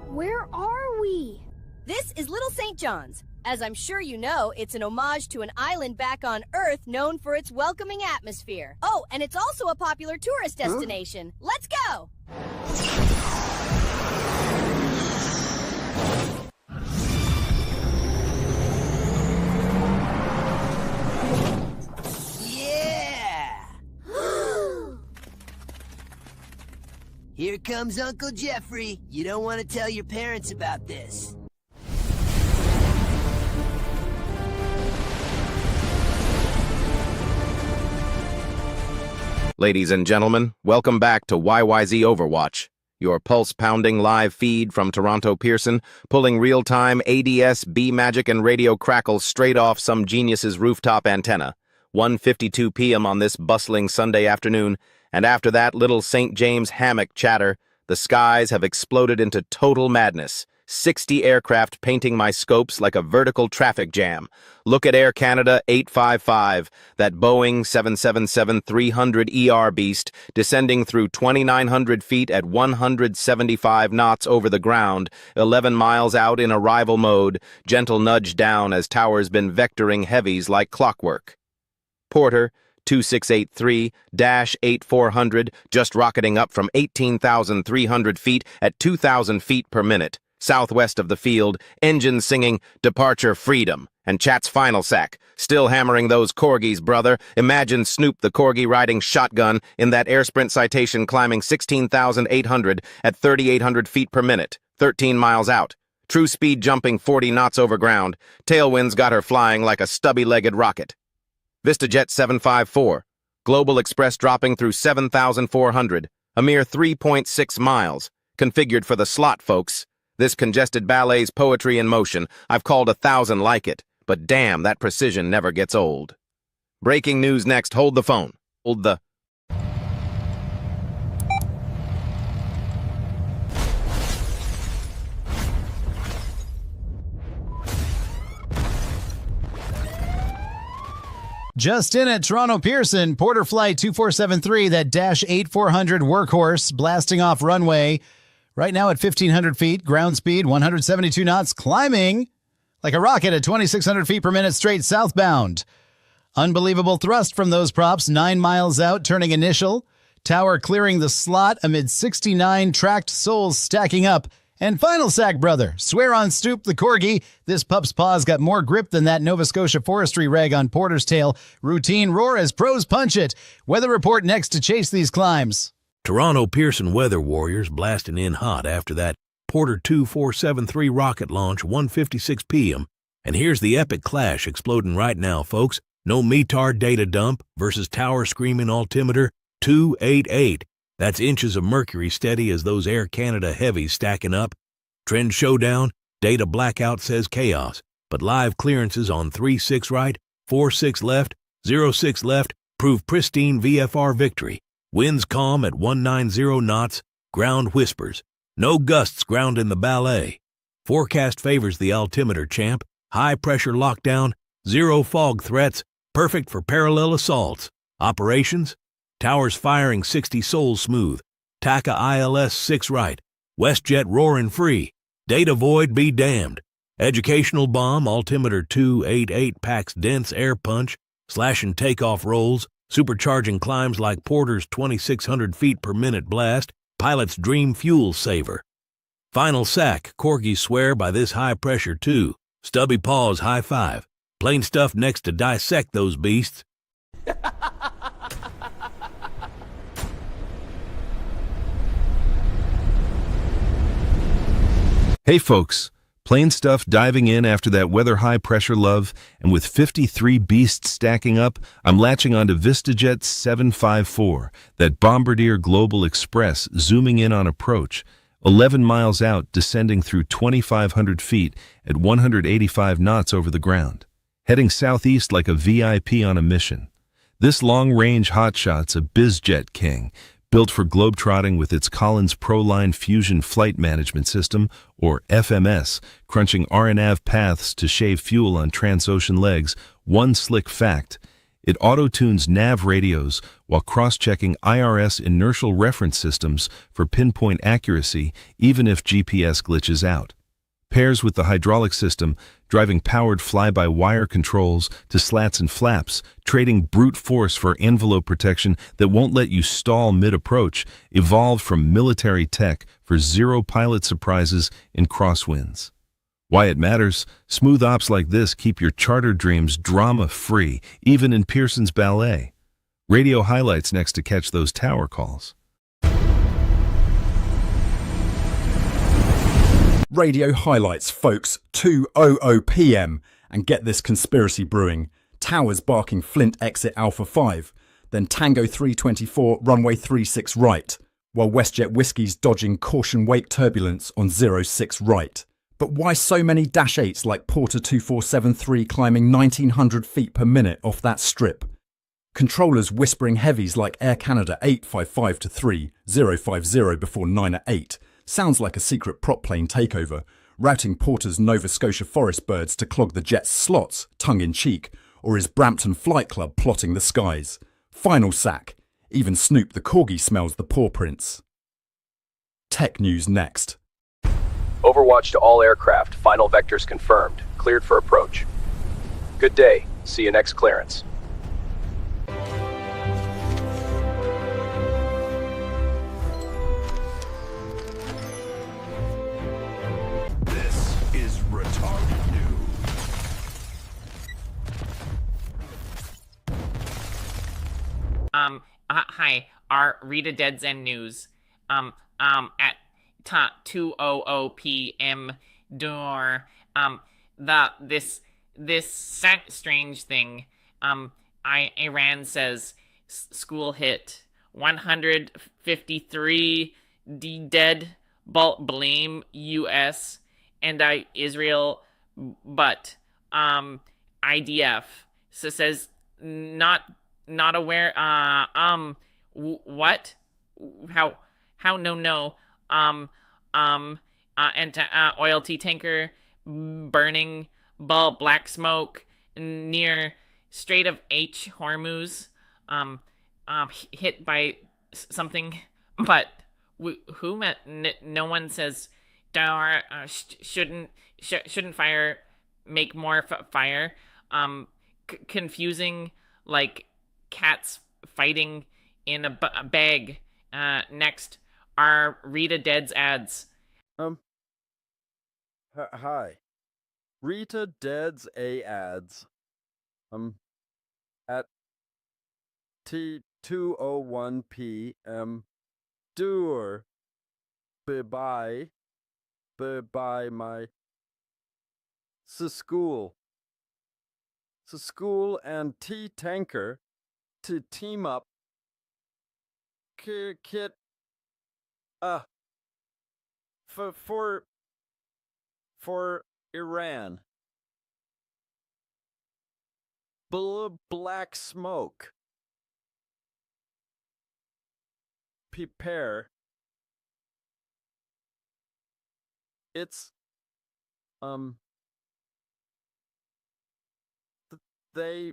Where are we? This is Little St. John's. As I'm sure you know, it's an homage to an island back on Earth known for its welcoming atmosphere. Oh, and it's also a popular tourist destination. Let's go! Here comes Uncle Jeffrey. You don't want to tell your parents about this. Ladies and gentlemen, welcome back to YYZ Overwatch, your pulse-pounding live feed from Toronto Pearson, pulling real-time ADS, B-Magic, and radio crackles straight off some genius's rooftop antenna. 1:52 p.m. on this bustling Sunday afternoon, and after that little St. James hammock chatter, the skies have exploded into total madness. 60 aircraft painting my scopes like a vertical traffic jam. Look at Air Canada 855, that Boeing 777-300ER beast, descending through 2,900 feet at 175 knots over the ground, 11 miles out in arrival mode, gentle nudge down as towers been vectoring heavies like clockwork. Porter 2683-8400, just rocketing up from 18,300 feet at 2,000 feet per minute. Southwest of the field, engines singing Departure Freedom, and Chat's final sack, still hammering those corgis, brother. Imagine Snoop the corgi riding shotgun in that air sprint citation climbing 16,800 at 3,800 feet per minute, 13 miles out. True speed jumping 40 knots over ground. Tailwinds got her flying like a stubby-legged rocket. VistaJet 754, Global Express dropping through 7,400, a mere 3.6 miles, configured for the slot, folks. This congested ballet's poetry in motion. I've called 1,000 like it, but damn, that precision never gets old. Breaking news next. Hold the phone. Hold the... Just in at Toronto Pearson, Porter Flight 2473, that Dash 8400 workhorse blasting off runway. Right now at 1,500 feet, ground speed 172 knots, climbing like a rocket at 2,600 feet per minute straight southbound. Unbelievable thrust from those props, 9 miles out, turning initial. Tower clearing the slot amid 69 tracked souls stacking up. And final sack, brother. Swear on Stoop the Corgi. This pup's paws got more grip than that Nova Scotia forestry rag on Porter's tail. Routine roar as pros punch it. Weather report next to chase these climbs. Toronto Pearson Weather Warriors blasting in hot after that Porter 2473 rocket launch, 1:56 p.m. And here's the epic clash exploding right now, folks. No METAR data dump versus tower screaming altimeter 288. That's inches of mercury steady as those Air Canada heavies stacking up. Trend showdown, data blackout says chaos, but live clearances on 3-6 right, 4-6 left, 0-6 left prove pristine VFR victory. Winds calm at 190 knots, ground whispers. No gusts grounding the ballet. Forecast favors the altimeter champ, high pressure lockdown, zero fog threats, perfect for parallel assaults. Operations? Towers firing 60 souls smooth. TACA ILS 6 right. WestJet roaring free. Data void be damned. Educational bomb altimeter 288 packs dense air punch, slashing takeoff rolls, supercharging climbs like Porter's 2,600 feet per minute blast, pilot's dream fuel saver. Final sack, corgis swear by this high pressure too. Stubby paws high five. Plain stuff next to dissect those beasts. Hey folks, Plain Stuff diving in after that weather high pressure love, and with 53 beasts stacking up, I'm latching onto VistaJet 754, that Bombardier Global Express zooming in on approach, 11 miles out descending through 2,500 feet at 185 knots over the ground, heading southeast like a VIP on a mission. This long-range hotshot's a BizJet king, built for globetrotting with its Collins ProLine Fusion Flight Management System, or FMS, crunching RNAV paths to shave fuel on transocean legs. One slick fact: it auto-tunes nav radios while cross-checking IRS inertial reference systems for pinpoint accuracy, even if GPS glitches out. Pairs with the hydraulic system, driving powered fly-by-wire controls to slats and flaps, trading brute force for envelope protection that won't let you stall mid-approach, evolved from military tech for zero pilot surprises in crosswinds. Why it matters? Smooth ops like this keep your charter dreams drama-free, even in Pearson's ballet. Radio highlights next to catch those tower calls. Radio highlights, folks, 2:00 p.m. And get this conspiracy brewing. Towers barking Flint exit Alpha 5, then Tango 324 runway 36 right, while WestJet Whiskey's dodging caution wake turbulence on 06 right. But why so many Dash 8s like Porter 2473 climbing 1,900 feet per minute off that strip? Controllers whispering heavies like Air Canada 855 to 3, 050 before 9 at 8. Sounds like a secret prop plane takeover, routing Porter's Nova Scotia Forest birds to clog the jet's slots, tongue-in-cheek, or is Brampton Flight Club plotting the skies? Final sack. Even Snoop the Corgi smells the paw prints. Tech news next. Overwatch to all aircraft. Final vectors confirmed. Cleared for approach. Good day. See you next clearance. This is Retarded News. Hi, our Rita Dead's End News. At 2:00 p.m. door. This strange thing. Iran says school hit 153 dead. Blame U.S. and Israel, but IDF says not aware. What? How? No. Oil tea tanker burning black smoke near Strait of Hormuz. Hit by something, but who met? No one says. Shouldn't make more fire. Confusing like cats fighting in a bag. Next are Rita Dead's ads. Hi. Rita Dead's ads. At T2:01 p.m. Dur. Bye my school and tea tanker to team up kit for Iran. Black smoke. Prepare. It's they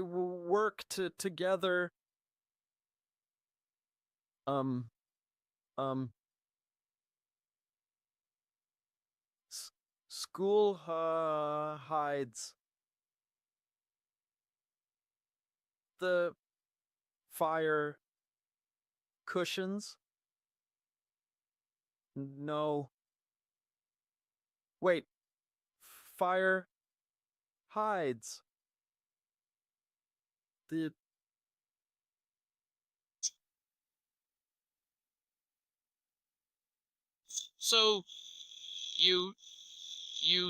work together. School hides the fire cushions. No. Wait. Fire hides the So you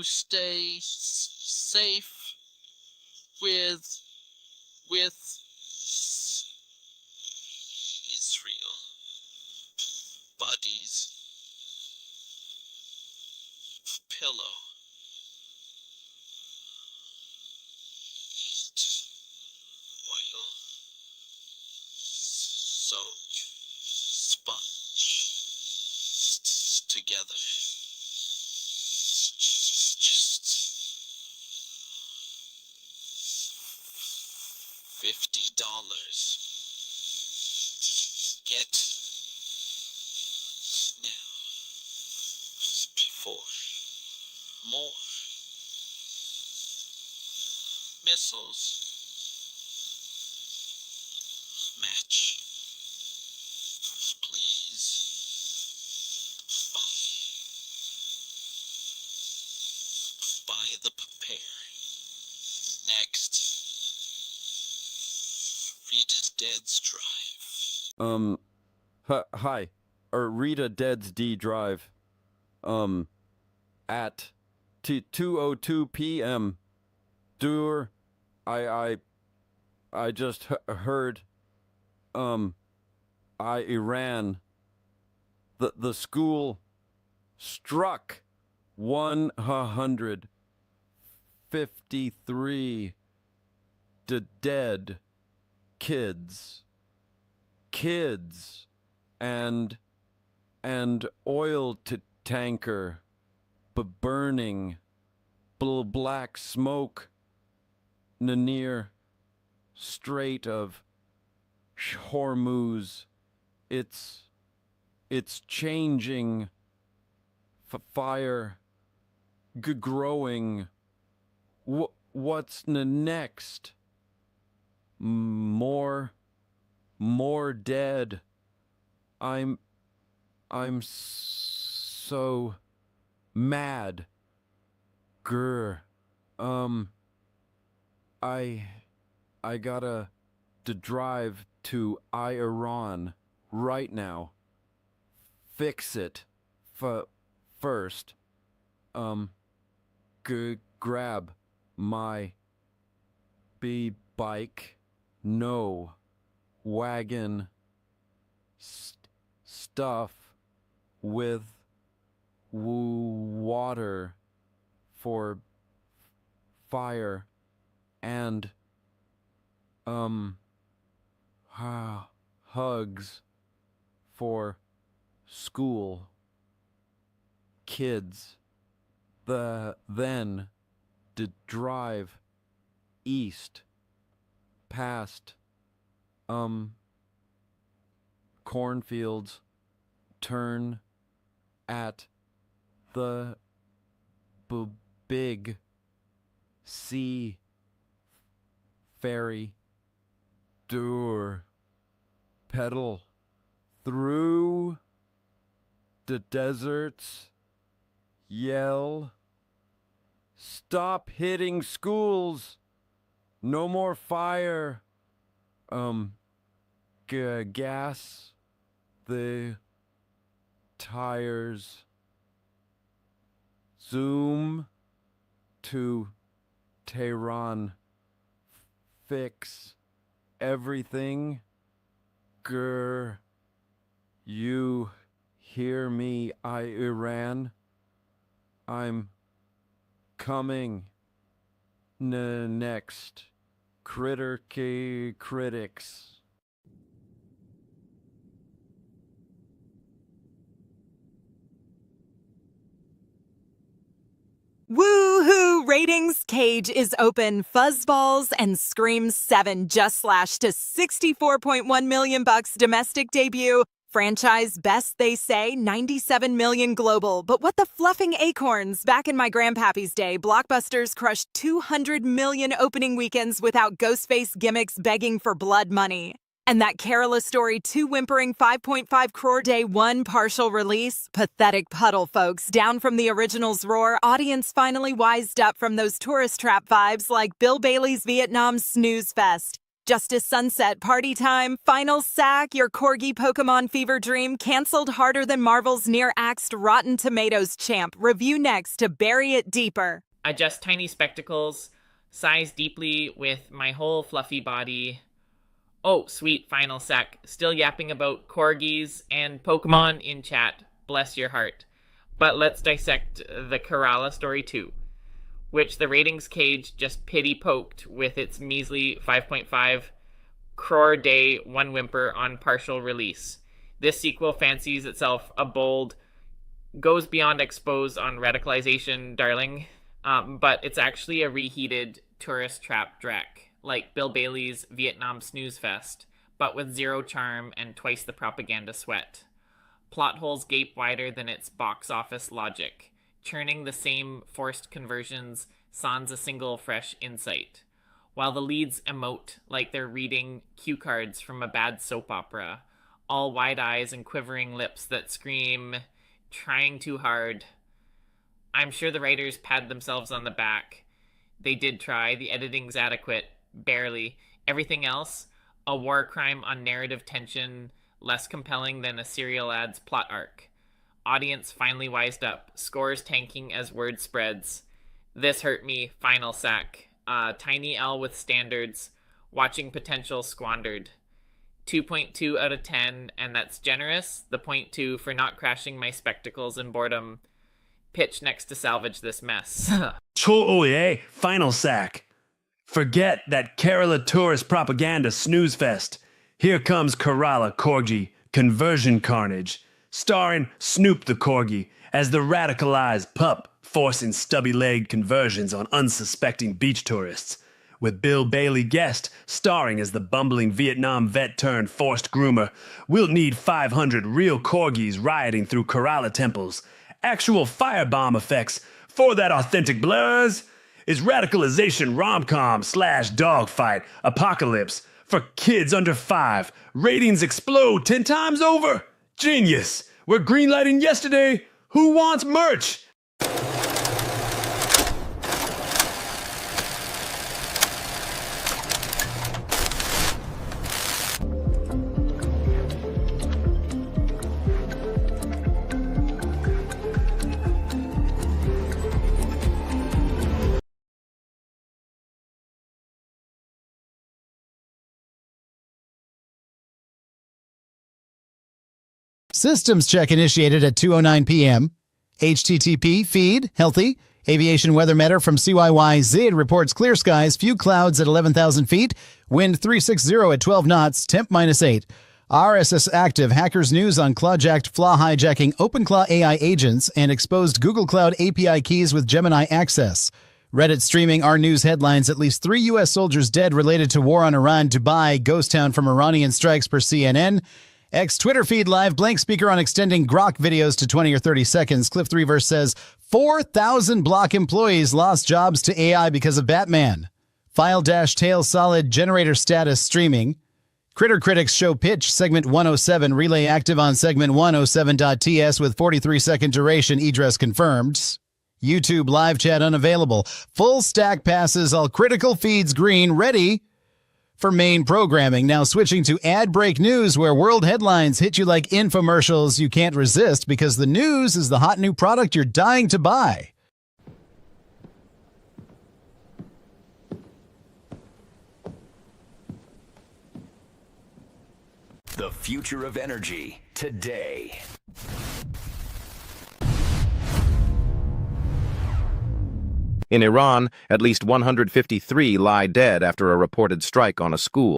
stay safe with Israel buddies. Pillow. Oil. Soak. Sponge. Together. Just $50. Get now. Before. More missiles match. Please buy the prepare. Next, Rita Dead's drive. Hi, or Rita Dead's D drive. At 2:02 p.m. Dur, I just heard, Iran, the school struck 153 dead kids, and oil tanker burning black smoke near Strait of Hormuz. It's changing. Fire growing. What's next? More dead. I'm so mad. Grr. I gotta drive to Iran right now. Fix it first. Grab my bike. No. Wagon. Stuff with water for fire and hugs for school kids. Then to drive east past cornfields, turn at the big sea ferry, door, pedal through the deserts, yell, stop hitting schools, no more fire, gas the tires, zoom to Tehran, fix everything, you hear me, Iran, I'm coming, next, critics. Woohoo! Ratings Cage is open. Fuzzballs and Scream 7 just slashed to $64.1 million domestic debut. Franchise best, they say, $97 million global. But what the fluffing acorns? Back in my grandpappy's day, Blockbusters crushed $200 million opening weekends without Ghostface gimmicks begging for blood money. And that Kerala Story 2 whimpering 5.5 crore day one partial release? Pathetic puddle, folks. Down from the original's roar, audience finally wised up from those tourist trap vibes like Bill Bailey's Vietnam Snooze Fest. Justice Sunset Party Time, Final Sack, your Corgi Pokemon fever dream, canceled harder than Marvel's near-axed Rotten Tomatoes champ. Review next to bury it deeper. Adjust tiny spectacles, size deeply with my whole fluffy body. Oh, sweet final sack. Still yapping about corgis and Pokemon in chat. Bless your heart. But let's dissect the Kerala Story 2, which the Ratings Cage just pity poked with its measly 5.5 crore day one whimper on partial release. This sequel fancies itself a bold, goes beyond expose on radicalization, darling, but it's actually a reheated tourist trap dreck, like Bill Bailey's Vietnam Snooze Fest, but with zero charm and twice the propaganda sweat. Plot holes gape wider than its box office logic, churning the same forced conversions sans a single fresh insight, while the leads emote like they're reading cue cards from a bad soap opera, all wide eyes and quivering lips that scream, trying too hard. I'm sure the writers pat themselves on the back. They did try, the editing's adequate, barely. Everything else, a war crime on narrative tension, less compelling than a serial ad's plot arc. Audience finally wised up, scores tanking as word spreads. This hurt me, final sack. Tiny L with standards, watching potential squandered. 2.2 out of 10, and that's generous. The 0.2 for not crashing my spectacles in boredom. Pitch next to salvage this mess. Totally, final sack. Forget that Kerala tourist propaganda snooze fest. Here comes Kerala Corgi, Conversion Carnage, starring Snoop the Corgi as the radicalized pup forcing stubby-legged conversions on unsuspecting beach tourists, with Bill Bailey guest starring as the bumbling Vietnam vet turned forced groomer. We'll need 500 real corgis rioting through Kerala temples, actual firebomb effects for that authentic blurs. Is radicalization rom-com / dogfight apocalypse for kids under 5. Ratings explode 10 times over. Genius. We're greenlighting yesterday. Who wants merch? Systems check initiated at 2:09 p.m. HTTP feed healthy. Aviation Weather Meter from CYYZ reports clear skies, few clouds at 11,000 feet, wind 360 at 12 knots, temp -8. RSS Active hackers news on ClawJacked flaw hijacking OpenClaw AI agents and exposed Google Cloud API keys with Gemini access. Reddit streaming our news headlines, at least 3 U.S. soldiers dead related to war on Iran. Dubai, ghost town from Iranian strikes per CNN. X Twitter feed live, blank speaker on extending Grok videos to 20 or 30 seconds. Cliff Threeverse says 4,000 Block employees lost jobs to AI because of Batman. File-tail solid generator status streaming. Critter Critics show pitch, segment 107, relay active on segment 107.ts with 43-second duration, egress confirmed. YouTube live chat unavailable. Full stack passes, all critical feeds green, ready for main programming. Now switching to ad break news, where world headlines hit you like infomercials you can't resist because the news is the hot new product you're dying to buy. The future of energy today. In Iran, at least 153 lie dead after a reported strike on a school.